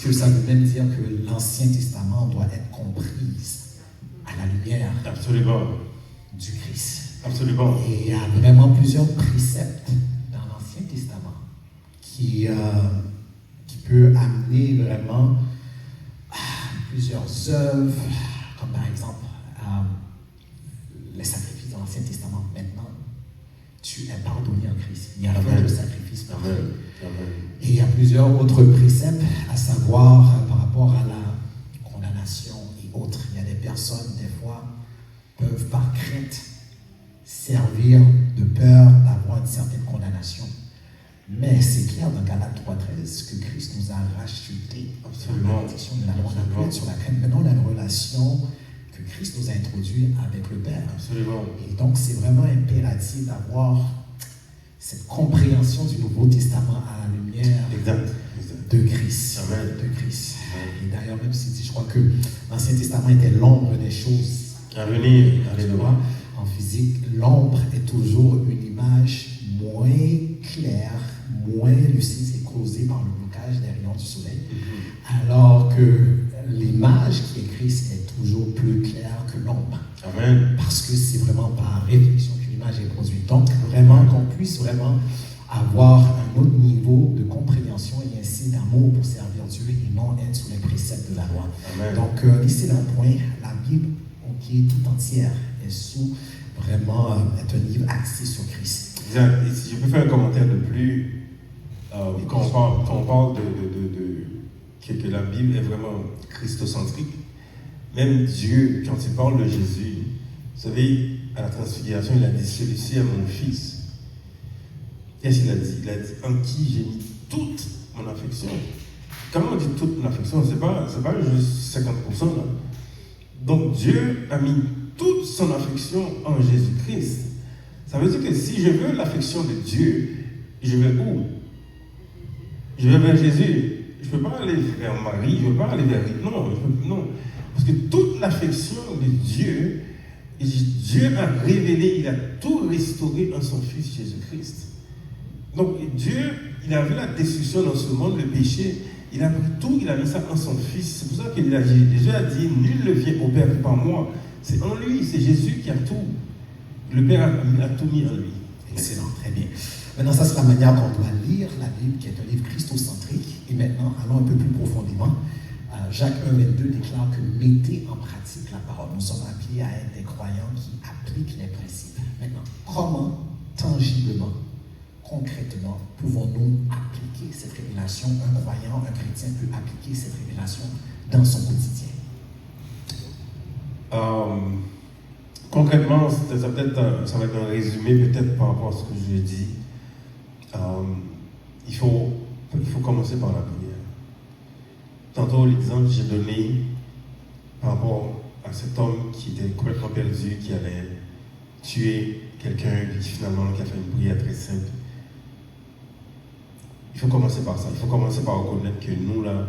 que ça veut même dire que l'Ancien Testament doit être compris à la lumière Absolument. du Christ. Absolument. Et il y a vraiment plusieurs préceptes dans l'Ancien Testament qui peut amener vraiment plusieurs œuvres, comme par exemple les sacrifices dans l'Ancien Testament. Maintenant, tu es pardonné en Christ. Il n'y a pas de sacrifice parfait. Et il y a plusieurs autres préceptes, à savoir par rapport à la condamnation et autres. Il y a des personnes, des fois, peuvent par crainte servir de peur d'avoir une certaine condamnation. Mais c'est clair dans Galates 3.13 que Christ nous a rachetés. Absolument. La loi n'a pu être sur la crainte. Maintenant, on a une relation que Christ nous a introduite avec le Père. Absolument. Et donc, c'est vraiment impératif d'avoir cette compréhension du Nouveau Testament à la lumière de Christ. Amen. De Christ. Et d'ailleurs, même si je crois que l'Ancien Testament était l'ombre des choses à venir, alléluia, en physique, l'ombre est toujours une image moins claire, moins lucide, c'est causé par le blocage des rayons du soleil, alors que l'image qui est Christ est toujours plus claire que l'ombre. Amen. Parce que c'est vraiment par réflexion que l'image est produite. Donc, vraiment, qu'on puisse vraiment avoir un autre niveau de compréhension et ainsi d'amour pour servir Dieu et non être sous les préceptes de la loi. Amen. Donc, ici, d'un point, la Bible, qui est tout entière, est sous vraiment est un livre axé sur Christ. Exact. Et si je peux faire un commentaire de plus, quand on parle que la Bible est vraiment christocentrique, même Dieu, quand il parle de Jésus, vous savez, à la transfiguration, il a dit, celui-ci est mon fils. Qu'est-ce qu'il a dit? Il a dit, en qui j'ai mis toute mon affection. Comment on dit toute mon affection? C'est pas juste 50%, là. Donc Dieu a mis toute son affection en Jésus-Christ. Ça veut dire que si je veux l'affection de Dieu, je vais où? Je vais vers Jésus. Je ne peux pas aller vers Marie, je ne peux pas aller vers... Non. Parce que toute l'affection de Dieu, Dieu a révélé, il a tout restauré en son Fils Jésus-Christ. Donc Dieu, il a vu la destruction dans ce monde, le péché, il a pris tout, il a mis ça en son Fils. C'est pour ça que Jésus a dit, nul ne vient au Père que par moi. C'est en lui, c'est Jésus qui a tout. Le Père a tout mis en lui. Excellent, très bien. Maintenant, ça c'est la manière qu'on doit lire la Bible, qui est un livre christocentrique. Et maintenant, allons un peu plus profondément. Jacques 1,22 déclare que mettez en pratique la parole. Nous sommes appelés à être des croyants qui appliquent les principes. Maintenant, comment, tangiblement, concrètement, pouvons-nous appliquer cette révélation? Un croyant, un chrétien peut appliquer cette révélation dans son quotidien. Concrètement, ça va être un résumé peut-être par rapport à ce que je dis. Il faut commencer par la prière. Tantôt, l'exemple que j'ai donné par rapport à cet homme qui était complètement perdu, qui allait tuer quelqu'un, qui finalement qui a fait une prière très simple. Il faut commencer par ça. Il faut commencer par reconnaître que nous, là,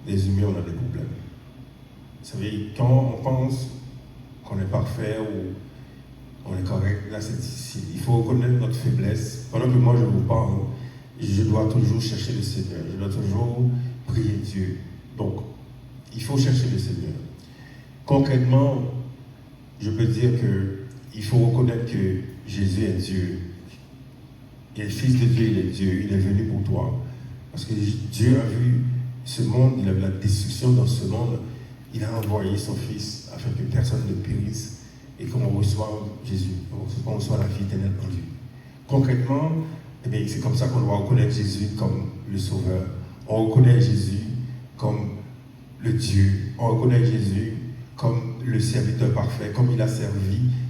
les humains, on a des problèmes. Vous savez, quand on pense qu'on est parfait ou on est correct, là, c'est difficile. Il faut reconnaître notre faiblesse. Pendant que moi, je vous parle, je dois toujours chercher le Seigneur. Je dois toujours prier Dieu. Donc, il faut chercher le Seigneur. Concrètement, je peux dire qu'il faut reconnaître que Jésus est Dieu. Il est le Fils de Dieu, il est Dieu. Il est venu pour toi. Parce que Dieu a vu ce monde, il a vu la destruction dans ce monde. Il a envoyé son Fils afin que personne ne périsse et qu'on reçoive Jésus, qu'on reçoive la vie éternelle en Dieu. Concrètement, eh bien, c'est comme ça qu'on doit reconnaître Jésus comme le Sauveur. On reconnaît Jésus comme le Dieu. On reconnaît Jésus comme le serviteur parfait, comme il a servi